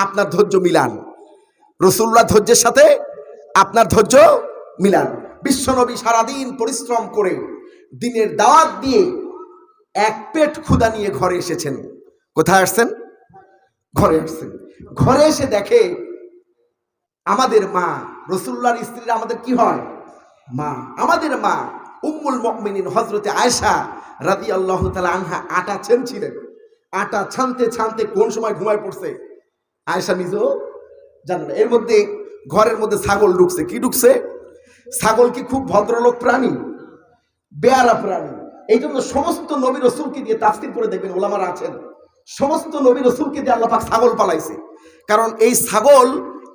আপনার ধৈর্য মিলান, রাসূলুল্লাহ ধৈর্যের সাথে আপনার ধৈর্য মিলান। বিশ্বনবী সারাদিন পরিশ্রম করে দিনের দাওয়াত দিয়ে এক পেট ক্ষুধা নিয়ে ঘরে এসেছেন। কোথায় আসছেন? ঘরে আসছেন। ঘরে এসে দেখে আমাদের মা, রাসূলুল্লাহর স্ত্রীরা আমাদের কি হয়? মা। আমাদের মা উম্মুল মুমিনিন হযরতে আয়েশা রাদিয়াল্লাহু তাআলা আনহা আটা ছানছিলেন। আটা ছানতে ছানতে কোন সময় ঘুমায় পড়ছে আয়েশা নিজেও জানেন না। এর মধ্যে ঘরের মধ্যে ছাগল ঢুকছে। কি ঢুকছে? ছাগল কি খুব ভদ্রলোক প্রাণী? বেয়ারা প্রাণী। এই জন্য সমস্ত নবী রাসূলকে দিয়ে তাফসীর করে দেখবেন, ওলামারা আছেন, সমস্ত নবী রাসূলকে দিয়ে আল্লাহ পাক ছাগল পালাইছে। কারণ এই ছাগল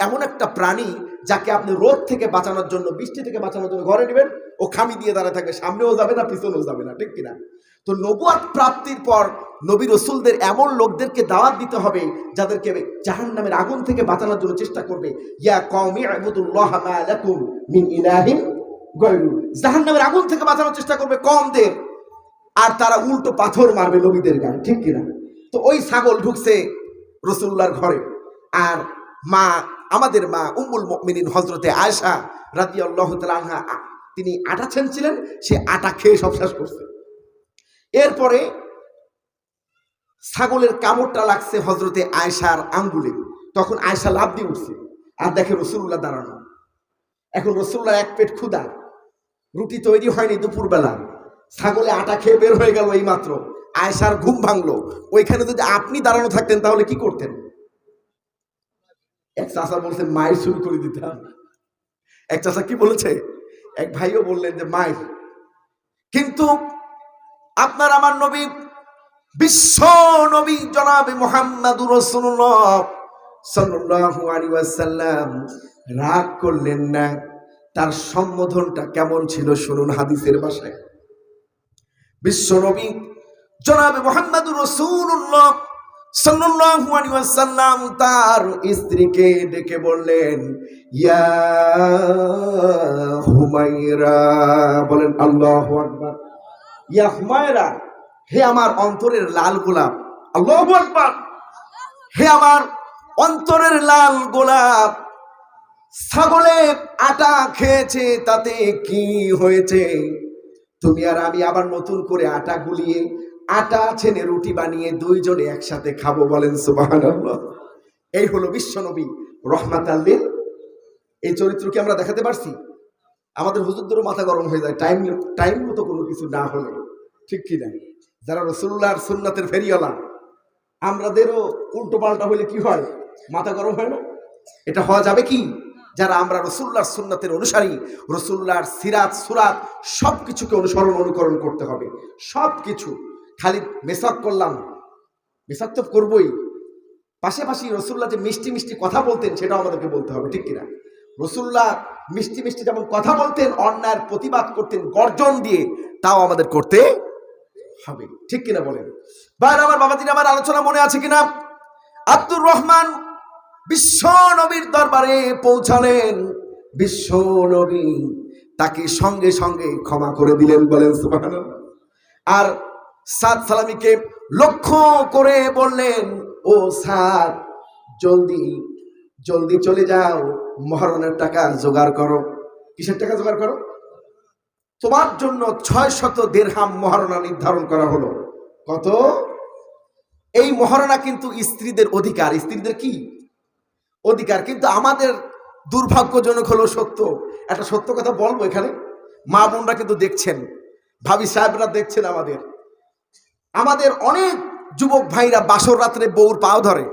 এমন একটা প্রাণী যাকে আপনি রোদ থেকে বাঁচানোর জন্য, বৃষ্টি থেকে বাঁচানোর জন্য ঘরে নেবেন, ও খামি দিয়ে দাঁড়ায় থাকবে, সামনেও যাবে না পিছনেও যাবে না, ঠিক কিনা? তো নবুয়ত প্রাপ্তির পর নবী রাসূলদের এমন লোকদেরকে দাওয়াত দিতে হবে যাদেরকে জাহান্নামের আগুন থেকে বাঁচানোর জন্য চেষ্টা করবে। ইয়া কওমি ইবুদুল্লাহ মা লাকুম মিন ইলাহিন গায়রু, জাহান্নামের আগুন থেকে বাঁচানোর চেষ্টা করবে কওমদের, আর তারা উল্টো পাথর মারবে নবীদের গায়ে, ঠিক কিনা? তো ওই ছাগল ঢুকছে রাসূলুল্লাহর ঘরে। আর মা, আমাদের মা উম্মুল মুমিনিন হযরতে আয়েশা রাদিয়াল্লাহু তাআলা আনহা, তিনি আটা ছেনছিলেন, সে আটা খেয়ে সব শেষ করছে। এরপরে ছাগলের কামড়টা লাগছে হযরতে আয়েশার আঙ্গুলে। তখন আয়েশা লাফ দিয়ে উঠছে আর দেখে রাসূলুল্লাহ দাঁড়ানো। এখন রাসূলুল্লাহ এক পেট ক্ষুধা, রুটি তৈরি হয়নি দুপুরবেলা, ছাগলে আটা খেয়ে বের হয়ে গেল এই মাত্র। আয়েশার ঘুম ভাঙলো। ওইখানে যদি আপনি দাঁড়ানো থাকতেন তাহলে কি করতেন? এক চাচা বলছে মায়ের শুরু করে দিতাম। এক চাচা কি বলেছে? এক ভাইও বললেন যে মায়ের। কিন্তু আপনার আমার নবী, বিশ্ব নবী জনাবে মুহাম্মদুর রাসূলুল্লাহ সাল্লাল্লাহু আলাইহি ওয়াসাল্লাম রাগ করলেন না। তার সম্বোধনটা কেমন ছিল শুনুন হাদিসের ভাষায়। বিশ্ব নবী জনাবে মুহাম্মদুর রাসূলুল্লাহ সাল্লাল্লাহু আলাইহি ওয়াসাল্লাম তার স্ত্রীকে ডেকে বললেন, ইয়া হুমায়রা, বলেন আল্লাহু আকবার। ইয়া হুমায়রা, হে আমার অন্তরের লাল গোলাপ। আল্লাহু আকবার। হে আমার অন্তরের লাল গোলাপ, ছাগলে আটা খেয়েছে, তাতে কি হয়েছে? তুমি আর আমি আবার নতুন করে আটা গুলিয়ে, আটা ছেনে রুটি বানিয়ে দুইজনে একসাথে খাবো, বলেন সুবহানাল্লাহ। এই হলো বিশ্বনবী রহমাতাল লিল। এই চরিত্র কি আমরা দেখাতে পারছি? আমাদের হুজুরদেরও মাথা গরম হয়ে যায় টাইম মতো কোনো কিছু না হলে, ঠিক কিনা? যারা রাসূলুল্লাহর সুন্নাতের ফেরিওয়ালা, আমাদেরও উল্টো পাল্টা হলে কি হয়? মাথা গরম হয় না? এটা হওয়া যাবে কি? যারা আমরা রাসূলুল্লাহর সুন্নাতের অনুসারী, রাসূলুল্লাহর সিরাত সুরাত সবকিছুকে অনুকরণ করতে হবে। সবকিছু খালি মেসাক করলাম, মেসাক তো করবই, পাশাপাশি রাসূলুল্লাহ যে মিষ্টি মিষ্টি কথা বলতেন সেটাও আমাদেরকে বলতে হবে, ঠিক কিনা? রাসূলুল্লাহ মিষ্টি মিষ্টি যেমন কথা বলতেন, অন্যায়ের প্রতিবাদ করতেন গর্জন দিয়ে, তাও আমাদের করতে হবে, ঠিক কিনা বলেন? ভাই আমার, বাবাজিরা আমার, আলোচনা মনে আছে কিনা? আব্দুর রহমান বিশ্ব নবীর দরবারে পৌঁছালেন। বিশ্ব নবী তাকে সঙ্গে সঙ্গে ক্ষমা করে দিলেন, বলেন সুবহানাল্লাহ। আর সাদ সালামীকে লক্ষ্য করে বললেন, ও সাদ, জলদি জলদি চলে যাও, মহরণের টাকা জোগাড় করো। কিসের টাকা জোগাড় করো? তোমার জন্য 600 দিরহাম মহারণা নির্ধারণ করা হলো। কত? এই মহারণা কিন্তু স্ত্রীদের অধিকার। স্ত্রীদের কি অধিকার? কিন্তু আমাদের দুর্ভাগ্যজনক হলো সত্য, একটা সত্য কথা বলবো এখানে, মা বোনরা কিন্তু দেখছেন, ভাবি সাহেবরা দেখছেন, আমাদের অনেক যুবক ভাইরা বাসর রাত্রে বউর পাও ধরে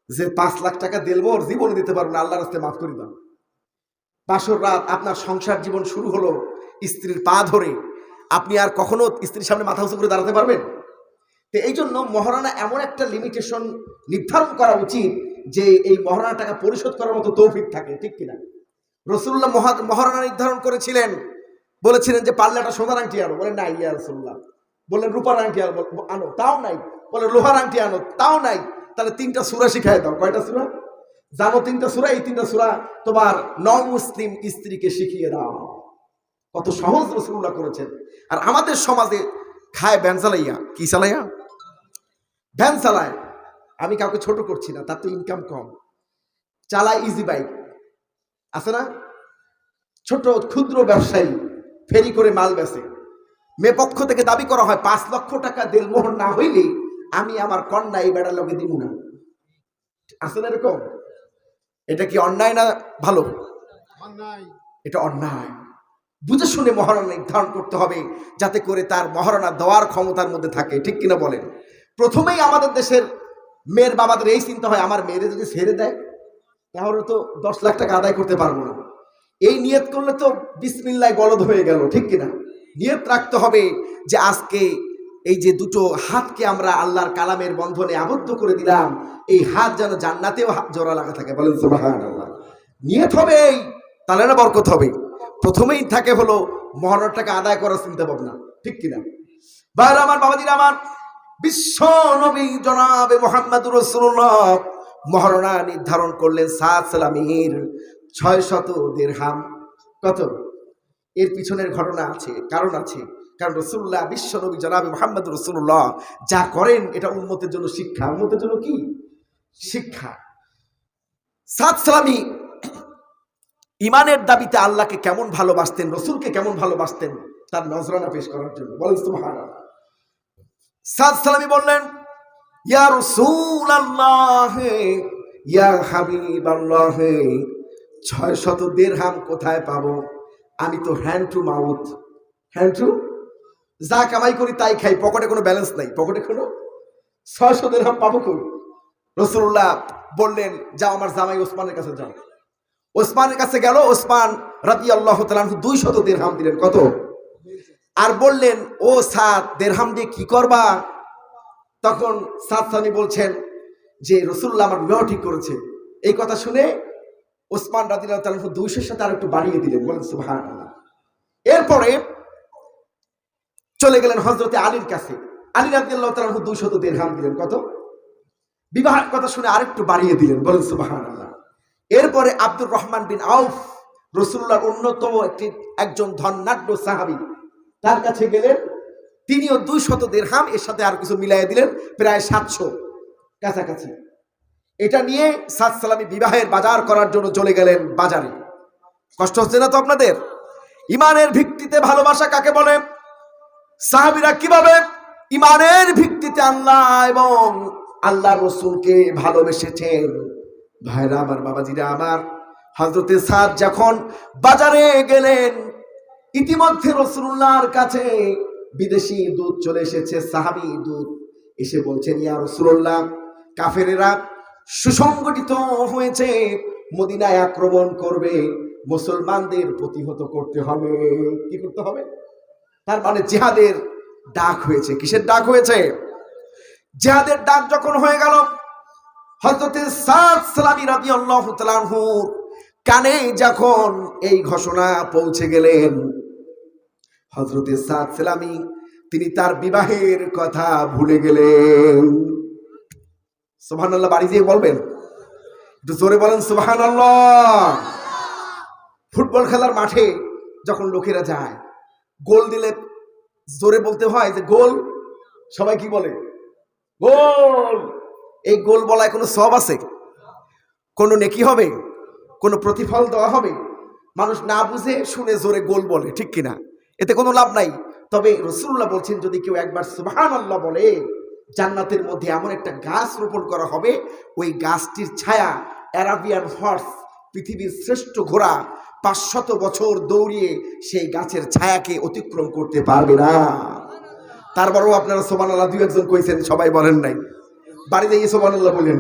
যে 5 লাখ টাকা দেবো, ওর জীবনে দিতে পারবো না, আল্লাহর রাস্তায় মাফ করে দাও। বাসর রাত আপনার সংসার জীবন শুরু হলো স্ত্রীর পা ধরে, আপনি আর কখনো স্ত্রীর সামনে মাথা উঁচু করে দাঁড়াতে পারবেন? তো এই জন্য মহারণা এমন একটা লিমিটেশন নির্ধারণ করা উচিত যে এই মহারণা টাকা পরিশোধ করার মতো তৌফিক থাকে, ঠিক কিনা? রাসূলুল্লাহ মহারণা নির্ধারণ করেছিলেন, বলেছিলেন যে পারলে একটা সোনার আংটি আনো, বলেন না ইয়া রাসূলুল্লাহ। বললেন রূপার আংটি আনো, তাও নাই। বলে লোহার আংটি আনো, তাও নাই। তাহলে 3টা সূরা শিখাই দাও। কয়টা সূরা জানো? 3টা সূরা। এই 3টা সূরা তোমার নন মুসলিম স্ত্রীকে শিখিয়ে দাও। কত সহজ রাসূলুল্লাহ করেছেন। আর আমাদের সমাজে খায় ভ্যান চালাইয়া, কি চালাইয়া? ভ্যান চালায়। আমি কাউকে ছোট করছি না, তার তো ইনকাম কম, চালায় ইজি বাইক আছে না, ছোট ক্ষুদ্র ব্যবসায়ী ফেরি করে মাল বেচে। মেয়ে পক্ষ থেকে দাবি করা হয় 5 লক্ষ টাকা দেলমোহর না হইলে আমি আমার কন্যা এই বেড়ার লোকে দিব না। আছে না এরকম? এটা কি অন্যায় না ভালো? এটা অন্যায়। বুঝে শুনে মহারণা নির্ধারণ করতে হবে, যাতে করে তার মহারণা দেওয়ার ক্ষমতার মধ্যে থাকে। ঠিক কিনা বলেন? প্রথমেই আমাদের দেশের মেয়ের বাবাদের এই চিন্তা হয়, আমার মেয়েরে যদি ছেড়ে দেয় তাহলে তো 10 লাখ টাকা আদায় করতে পারবো না। এই নিয়ত করলে তো বিসমিল্লাহ গলদ হয়ে গেল। ঠিক কিনা? নিয়ত রাখতে হবে যে আজকে এই যে দুটো হাতকে আমরা আল্লাহর কালামের বন্ধনে আবদ্ধ করে দিলাম, এই হাত যেন জান্নাতেও জোড়া লাগা থাকে। বলেন সুবহানাল্লাহ। নিয়ত হবে, তাহলে না বরকত হবে। প্রথমেই থাকে হলো মহারণার টাকা আদায় করার চিন্তা ভাবনা। ঠিক কিনা? ভাইরা আমার, বাবাজিরা আমার, বিশ্ব নবী জনাবে মুহাম্মদুর রাসূলুল্লাহ মহারণা নির্ধারণ করলেন সাদ সালামির 600 দিরহাম। কত? এর পিছনের ঘটনা আছে, কারণ আছে। কারণ রাসূলুল্লাহ বিশ্ব নবী জনাবে মুহাম্মদুর রাসূলুল্লাহ যা করেন এটা উম্মতের জন্য শিক্ষা। উম্মতের জন্য কি শিক্ষা? সাদ সালামি ইমানের দাবিতে আল্লাহকে কেমন ভালোবাসতেন, রসুলকে কেমন ভালোবাসতেন, তার নজরানা পেশ করার জন্য। বলেন সুবহানাল্লাহ। সাদ সালামি বললেন, ইয়া রাসূলুল্লাহ, ইয়া হাবিবাল্লাহ, 600 দিরহাম কোথায় পাবো? আমি তো hand to mouth, hand to, যা কামাই করি তাই খাই, পকেটে কোনো ব্যালেন্স নাই, পকেটে কোনো 600 দিরহাম পাবো কই? রাসূলুল্লাহ বললেন, যাও আমার জামাই ওসমানের কাছে যাও। ওসমানের কাছে গেল। ওসমান রাদিয়াল্লাহু তাআলা আনহু 200 দিরহাম দিলেন। কত? আর বললেন, ও সাদ, দিরহাম দিয়ে কি করবা? তখন সাদ সালামি বলছেন যে রাসূলুল্লাহ আমার বিবাহ ঠিক করেছে। এই কথা শুনে ওসমান রাদিয়াল্লাহু তাআলা আনহু 200-র সাথে আর একটু বাড়িয়ে দিলেন। বলেন সুবহানাল্লাহ। এরপরে চলে গেলেন হযরতে আলীর কাছে। আলী রাদিয়াল্লাহু তাআলা আনহু 200 দিরহাম দিলেন। কত? বিবাহের কথা শুনে আরেকটু বাড়িয়ে দিলেন। বলেন সুবহানাল্লাহ। এরপরে আব্দুর রহমান বিন আউফ, রাসূলুল্লাহর অন্যতম একজন ধনাঢ্য সাহাবী, তার কাছে গেলেন। তিনিও 200 দিরহাম, এর সাথে আর কিছু মিলাইয়া দিলেন, প্রায় 700 কাছাকাছি। এটা নিয়ে সাদ সালামি বিবাহের বাজার করার জন্য চলে গেলেন বাজারে। কষ্ট হচ্ছে না তো আপনাদের? ইমানের ভিত্তিতে ভালোবাসা কাকে বলে? সাহাবীরা কিভাবে ইমানের ভিত্তিতে আল্লাহ এবং আল্লাহ রসুলকে ভালোবেসেছেন। ভাইরা আমার, বাবাজিরা আমার, হযরতে সাদ যখন বাজারে গেলেন, ইতিমধ্যে রাসূলুল্লাহর কাছে বিদেশি দূত চলে এসেছে, সাহাবী দূত এসে বলছেন, ইয়া রাসূলুল্লাহ, কাফেরেরা সুসংগঠিত হয়েছে, মদিনায় আক্রমণ করবে, মুসলমানদের প্রতিহত করতে হবে। কি করতে হবে? তার মানে জিহাদের ডাক হয়েছে। কিসের ডাক হয়েছে? জিহাদের ডাক যখন হয়ে গেল, হযরতে সাদ সালামি রাদিয়াল্লাহু তাআলা আনহু কানে যখন এই ঘোষণা পৌঁছে গেলেন, হযরতে সাদ সালামি তিনি তার বিবাহের কথা ভুলে গেলেন। সুবহানাল্লাহ। বাড়ি যেয়ে বলবেন, একটু জোরে বলেন সুবহানাল্লাহ। ফুটবল খেলার মাঠে যখন লোকেরা যায়, গোল দিলে জোরে বলতে হয় যে গোল। সবাই কি বলে? গোল। এই গোল বলায় কোনো সওয়াব আছে? কোনো নেকি হবে? কোনো প্রতিফল দেওয়া হবে? মানুষ না বুঝে শুনে জোরে গোল বলে। ঠিক কিনা? এতে কোনো লাভ নাই। তবে রাসূলুল্লাহ বলছেন, যদি কেউ একবার সুবহানাল্লাহ বলে, জান্নাতের মধ্যে এমন একটা গাছ রোপণ করা হবে, ওই গাছটির ছায়া অ্যারাবিয়ান হর্স, পৃথিবীর শ্রেষ্ঠ ঘোড়া, 500 বছর দৌড়িয়ে সেই গাছের ছায়াকে অতিক্রম করতে পারবে না। তারপরেও আপনারা সুবহানাল্লাহ 2-1 কইছেন, সবাই বলেন নাই। বাড়িতে গিয়ে সুবহানাল্লাহ বলেন,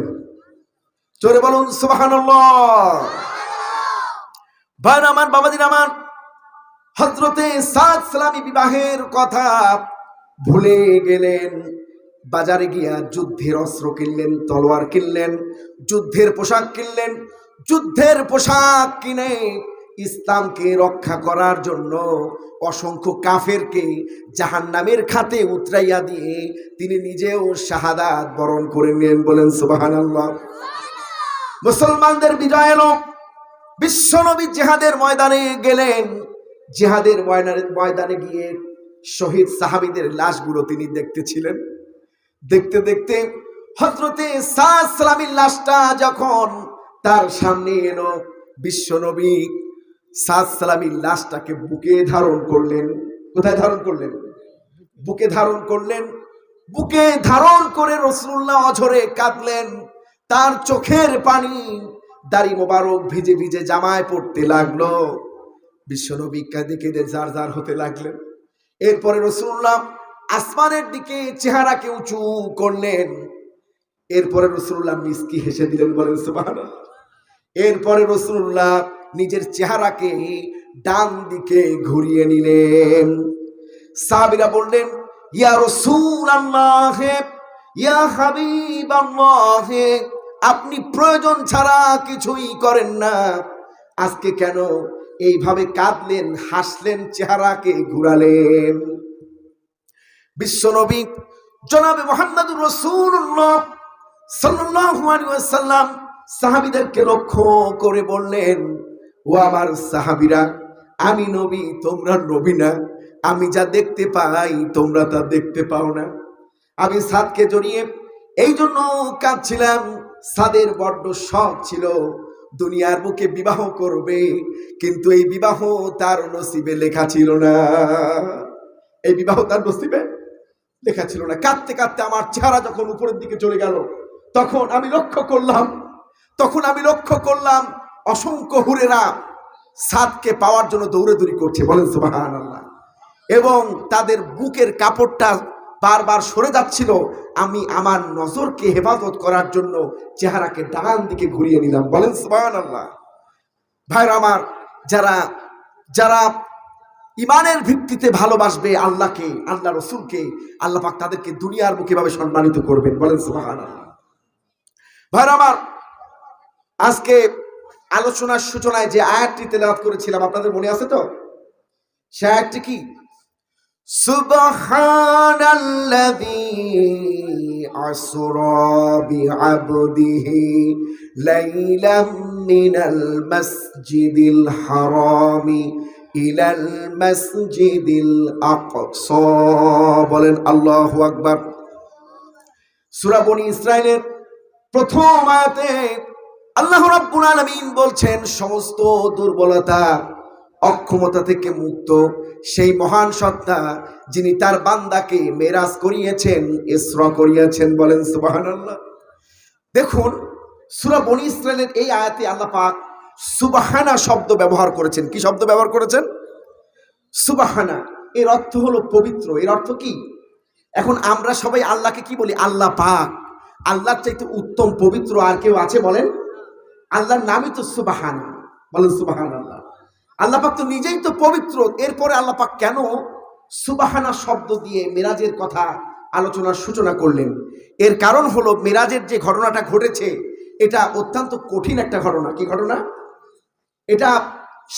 জোরে বলুন সুবহানাল্লাহ। ভাই আমার, বাবাজির আমার, হযরতে সাদ সালামি বিবাহের কথা ভুলে গেলেন। বাজারে গিয়া যুদ্ধের অস্ত্র কিনলেন, তলোয়ার কিনলেন, যুদ্ধের পোশাক কিনলেন। যুদ্ধের পোশাক কিনে ইসলামকে রক্ষা করার জন্য অসংখ্য কাফেরকে জাহান্নামের খাতে উতরাইয়া দিয়ে তিনি নিজেও শাহাদাত বরণ করে নিলেন। বলেন সুবহানাল্লাহ। মুসলমানদের বিজয় এলো। বিশ্বনবী জিহাদের ময়দানে গেলেন। জিহাদের ময়দানে গিয়ে শহীদ সাহাবীদের লাশগুলো তিনি দেখতেছিলেন। দেখতে দেখতে হযরতে সাদ সালামের লাশটা যখন তার সামনে এলো, বিশ্বনবী সাদ সালামের লাশটাকে বুকে ধারণ করলেন। কোথায় ধারণ করলেন? বুকে ধারণ করলেন। বুকে ধারণ করে রাসূলুল্লাহ অঝরে কাঁদলেন। তার চোখের পানি দাড়ি মোবারক ভিজে ভিজে জামায় পড়তে লাগলো। বিশ্বনবী কাঁদে কেঁদে জার জার হতে লাগলেন। এরপরে রাসূলুল্লাহ আসমানের দিকে চেহারাকে উঁচু করলেন। এরপরে রাসূলুল্লাহ মিষ্টি হেসে দিলেন, বলেন সুবহানাল্লাহ। এরপরে রাসূলুল্লাহ নিজের চেহারাকে ডান দিকে ঘুরিয়ে নিলেন। সাহাবীরা বললেন, ইয়া রাসূলুল্লাহ, ইয়া হাবিবাল্লাহ, আপনি প্রয়োজন ছাড়া কিছুই করেন না, আজকে কেন এইভাবে কাঁদলেন, হাসলেন, চেহারাকে ঘুরালেন? বিশ্বনবী জনাবে মুহাম্মদুর রাসূলুল্লাহ সাল্লাল্লাহু আলাইহি ওয়াসাল্লাম সাহাবীদেরকে লক্ষ্য করে বললেন, ও আমার সাহাবীরা, আমি নবী, তোমরা নবী না। আমি যা দেখতে পাই তোমরা তা দেখতে পাও না। আমি সাদকে জড়িয়ে এই জন্য কাঁদছিলাম। সাদের বড্ড শখ ছিল দুনিয়ার বুকে বিবাহ করবে, কিন্তু এই বিবাহ তার নসিবে লেখা ছিল না। এই বিবাহ তার নসিবে লেখা ছিল না। কাঁদতে কাঁদতে আমার চেহারা যখন উপরের দিকে চলে গেল, তখন আমি লক্ষ্য করলাম অসংখ্য হুরেরা সাদকে পাওয়ার জন্য দৌড়াদৌড়ি করছে, বলেন সুবহানাল্লাহ। এবং তাদের বুকের কাপড়টা বারবার সরে যাচ্ছিল। আমি আমার নজরকে হেফাজত করার জন্য চেহারাকে ডান দিকে ঘুরিয়ে নিলাম, বলেন সুবহানাল্লাহ। ভাইরা আমার, যারা যারা ইমানের ভিত্তিতে ভালোবাসবে আল্লাহকে, আল্লাহ রসুলকে, আল্লাহ পাক তাদেরকে দুনিয়ার মুখে ভাবে সম্মানিত করবেন, বলেন সুবহানাল্লাহ। ভাইরা আমার, আজকে আলোচনার সূচনায় যে আয়াতটি তেলাওয়াত করেছিলাম আপনাদের মনে আছে তো? সে আয়াতটি কি? সুবহানাল্লাযী আসরা বিআবদিহি লাইলাম মিনাল মাসজিদিল হারামি ইলাল মাসজিদিল আকসা। বলেন আল্লাহু আকবার। সূরা বনী ইসরাইলের প্রথম আয়াতে আল্লাহ রাব্বুল আলামিন বলছেন, সমস্ত দুর্বলতা, অক্ষমতা থেকে মুক্ত সেই মহান সত্তা যিনি তার বান্দাকে মেরাজ করিয়েছেন, ইসরা করিয়েছেন, বলেন সুবহানাল্লাহ। দেখুন, সূরা বনী ইসরাইলের এই আয়াতে আল্লাহ পাক সুবহানা শব্দ ব্যবহার করেছেন। কি শব্দ ব্যবহার করেছেন? সুবহানা। এর অর্থ হলো পবিত্র। এর অর্থ কি? এখন আমরা সবাই আল্লাহকে কি বলি? আল্লাহ পাক। আল্লাহর চাইতে উত্তম পবিত্র আর কেউ আছে বলেন? আল্লাহর নামই তো সুবহানা, বলেন সুবহানাল্লাহ। আল্লাহ পাক তো নিজেই তো পবিত্র। এরপরে আল্লাহ পাক কেন সুবহানা শব্দ দিয়ে মেরাজের কথা আলোচনার সূচনা করলেন? এর কারণ হলো, মেরাজের যে ঘটনাটা ঘটেছে এটা অত্যন্ত কঠিন একটা ঘটনা। কি ঘটনা? এটা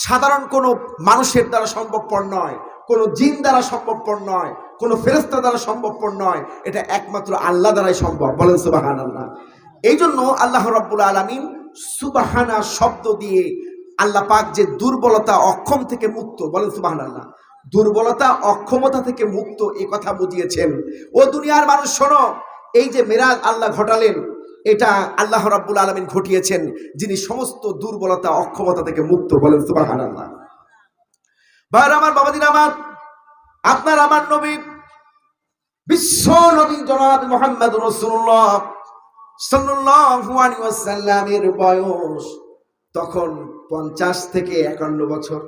সাধারণ কোনো মানুষের দ্বারা সম্ভবপর নয়, কোনো জিন দ্বারা সম্ভবপর নয়, কোনো ফেরেশতা দ্বারা সম্ভবপর নয়। এটা একমাত্র আল্লাহ দ্বারাই সম্ভব, বলেন সুবহানাল্লাহ। এই জন্য আল্লাহ রাব্বুল আলামিন সুবহানা শব্দ দিয়ে আল্লাহ পাক যে দুর্বলতা, অক্ষম থেকে মুক্ত, বলেন সুবহানাল্লাহ, দুর্বলতা, অক্ষমতা থেকে মুক্ত, এ কথা বুঝিয়েছেন। ও দুনিয়ার মানুষ শোনো, এই যে মেরাজ আল্লাহ ঘটালেন, এটা আল্লাহ রাব্বুল আলামিন ঘটিয়েছেন যিনি সমস্ত দুর্বলতা, অক্ষমতা থেকে মুক্ত, বলেন সুবহানাল্লাহ। ভাইরা আমার, বাবাজিরা আমার, আপনার আমার নবী, বিশ্ব নবী জনাব মুহাম্মদুর রাসূলুল্লাহ সাল্লাল্লাহু আলাইহি ওয়াসাল্লামের বয়স তখন 50 থেকে 51 বছর।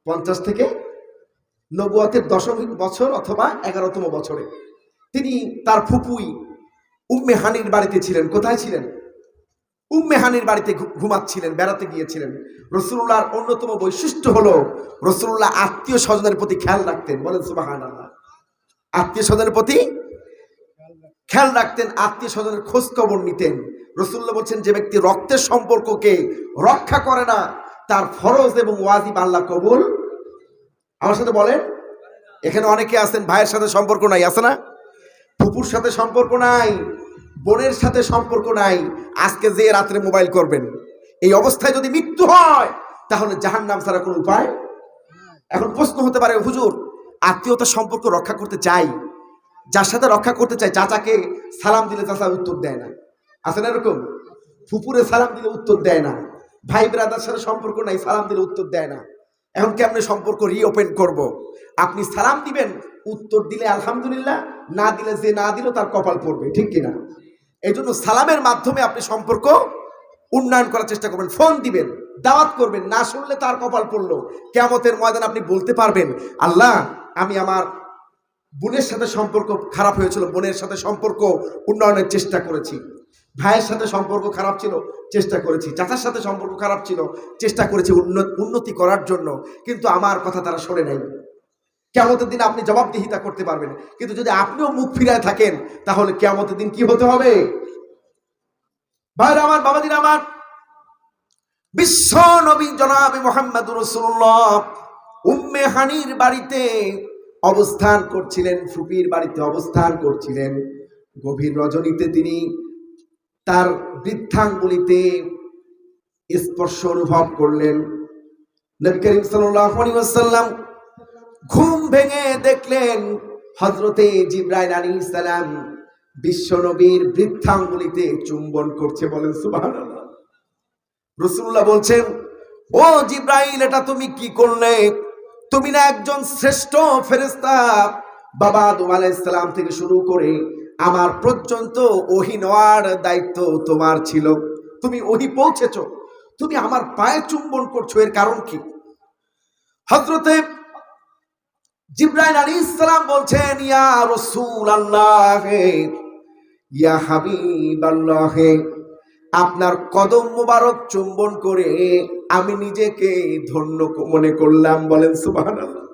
50 থেকে নবুয়তের 10 বছর অথবা 11তম বছরে তিনি তার ফুপুই উম্মে হানির বাড়িতে ছিলেন। কোথায় ছিলেন? উম্মে হানির বাড়িতে ঘুমাচ্ছিলেন, বেড়াতে গিয়েছিলেন। রাসূলুল্লাহর অন্যতম বৈশিষ্ট্য হলো রাসূলুল্লাহ আত্মীয় স্বজনের প্রতি খেয়াল রাখতেন, বলেন সুবহানাল্লাহ। আত্মীয় স্বজনের প্রতি খেয়াল রাখতেন, আত্মীয় স্বজনের খোঁজ খবর নিতেন। রাসূলুল্লাহ বলছেন, যে ব্যক্তি রক্তের সম্পর্ককে রক্ষা করে না তার ফরজ এবং ওয়াজিব আল্লাহ কবুল। আমার সাথে বলেন, এখানে অনেকে আছেন ভাইয়ের সাথে সম্পর্ক নাই, আছে না? ফুপুর সাথে সম্পর্ক নাই, বোনের সাথে সম্পর্ক নাই। আজকে যে রাত্রে মোবাইল করবেন, এই অবস্থায় যদি মৃত্যু হয় তাহলে জাহান্নাম ছাড়া কোনো উপায়। এখন প্রশ্ন হতে পারে, হুজুর আত্মীয়তার সম্পর্ক রক্ষা করতে চাই, যার সাথে রক্ষা করতে চায়, চাচাকে সালাম দিলে চাচা উত্তর দেয় না, আছে না এরকম? ফুপুরে সালাম দিলে উত্তর দেয় না, ভাই ব্রাদার সাথে সম্পর্ক নাই, সালাম দিলে উত্তর দেয় না। এখন কেমনে সম্পর্ক রিওপেন করব? আপনি সালাম দিবেন, উত্তর দিলে আলহামদুলিল্লাহ, না দিলে যে না দিল তার কপাল পড়বে, ঠিক কিনা? এই জন্য সালামের মাধ্যমে আপনি সম্পর্ক উন্নয়ন করার চেষ্টা করবেন। ফোন দিবেন, দাওয়াত করবেন, না শুনলে তার কপাল পড়লো। কিয়ামতের ময়দানে আপনি বলতে পারবেন, আল্লাহ আমি আমার বোনের সাথে সম্পর্ক খারাপ হয়েছিল, বোনের সাথে সম্পর্ক উন্নয়নের চেষ্টা করেছি, ভাইয়ের সাথে সম্পর্ক খারাপ ছিল, চেষ্টা করেছি, চাচার সাথে সম্পর্ক খারাপ ছিল, চেষ্টা করেছি উন্নতি করার জন্য, কিন্তু আমার কথা তারা শোনে নাই। কিয়ামতের দিন আপনি জবাবদিহিতা করতে পারবেন। কিন্তু যদি আপনিও মুখ ফিরায় থাকেন, তাহলে কিয়ামতের দিন কি হতে হবে? ভাইরা আমার, বাবাজিরা আমার, বিশ্ব নবী জনাবে মুহাম্মদুর রাসূলুল্লাহ উম্মে হানির বাড়িতে অবস্থান করছিলেন, ফুপির বাড়িতে অবস্থান করছিলেন। গভীর রজনীতে তিনি তার বৃদ্ধাঙ্গুলিতে স্পর্শ অনুভব করলেন। নবী করিম সাল্লাল্লাহু আলাইহি ওয়াসাল্লাম ঘুম ভেঙে দেখলেন হযরতে জিবরাইল আলাইহিস সালাম বিশ্ব নবীর বৃদ্ধাঙ্গুলিতে চুম্বন করছে। বলেন সুবহানাল্লাহ। রাসূলুল্লাহ বলছেন, ও জিবরাইল, এটা তুমি কি করলে? তুমি না একজন শ্রেষ্ঠ ফেরেশতা? বাবা আদম আলাইহিস সালাম থেকে শুরু করে আমার পর্যন্ত ওহী নেওয়ার দায়িত্ব তোমার ছিল, তুমি ওহী পৌঁছেছো, তুমি আমার পায়ে চুম্বন করছো, এর কারণ কি? হযরতে জিবরাইল আলাইহিস সালাম বলছেন, ইয়া রাসূলুল্লাহ, ইয়া হাবিবাল্লাহ, আপনার কদম মোবারক চুম্বন করে আমি নিজেকে ধন্য মনে করলাম। বলেন সুবহানাল্লাহ।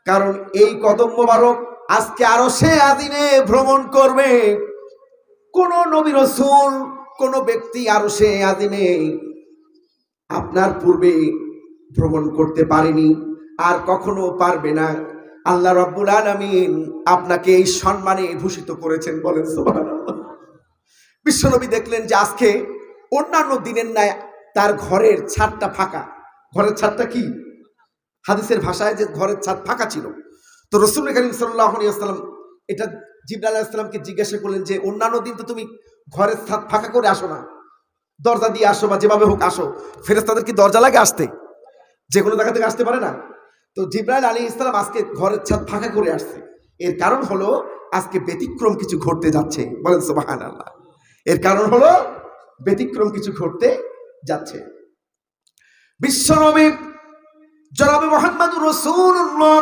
কারণ এই কদম মোবারক আজকে আরশে আযিমে ভ্রমণ করবে। কোন নবী রাসূল, কোন ব্যক্তি আরশে আযিমে আপনার পূর্বে ভ্রমণ করতে পারেনি, আর কখনো পারবে না। আল্লাহ রাব্বুল আলামিন আপনাকে এই সম্মানে ভূষিত করেছেন। বলেন সুবহানাল্লাহ। বিশ্বনবী দেখলেন যে আজকে অন্যান্য দিনের ন্যায় তার ঘরের ছাদটা ফাঁকা। ঘরের ছাদটা কি? হাদিসের ভাষায় যে ঘরের ছাদ ফাঁকা ছিল। তো রাসূল করিম সাল্লাল্লাহু আলাইহি ওয়াসাল্লাম এটা জিবরাইল আলাইহিস সালামকে জিজ্ঞাসা করলেন যে অন্যান্য দিন তো তুমি ঘরের ছাদ ফাঁকা করে আসো না, দরজা দিয়ে আসো বা যেভাবে হোক আসো, ফেরেশতাদের কি দরজা লাগে আসতে? যে কোনো জায়গা থেকে আসতে পারে না। তো জিবরাইল আলাইহিস সালাম আজকে ঘরের ছাদ ফাঁকা করে আসছে। এর কারণ হলো আজকে ব্যতিক্রম কিছু ঘটতে যাচ্ছে। বলেন সুবহানাল্লাহ। এর কারণ হলো ব্যতিক্রম কিছু ঘটতে যাচ্ছে। বিশ্বনবী জনাবে মুহাম্মদুর রাসূলুল্লাহ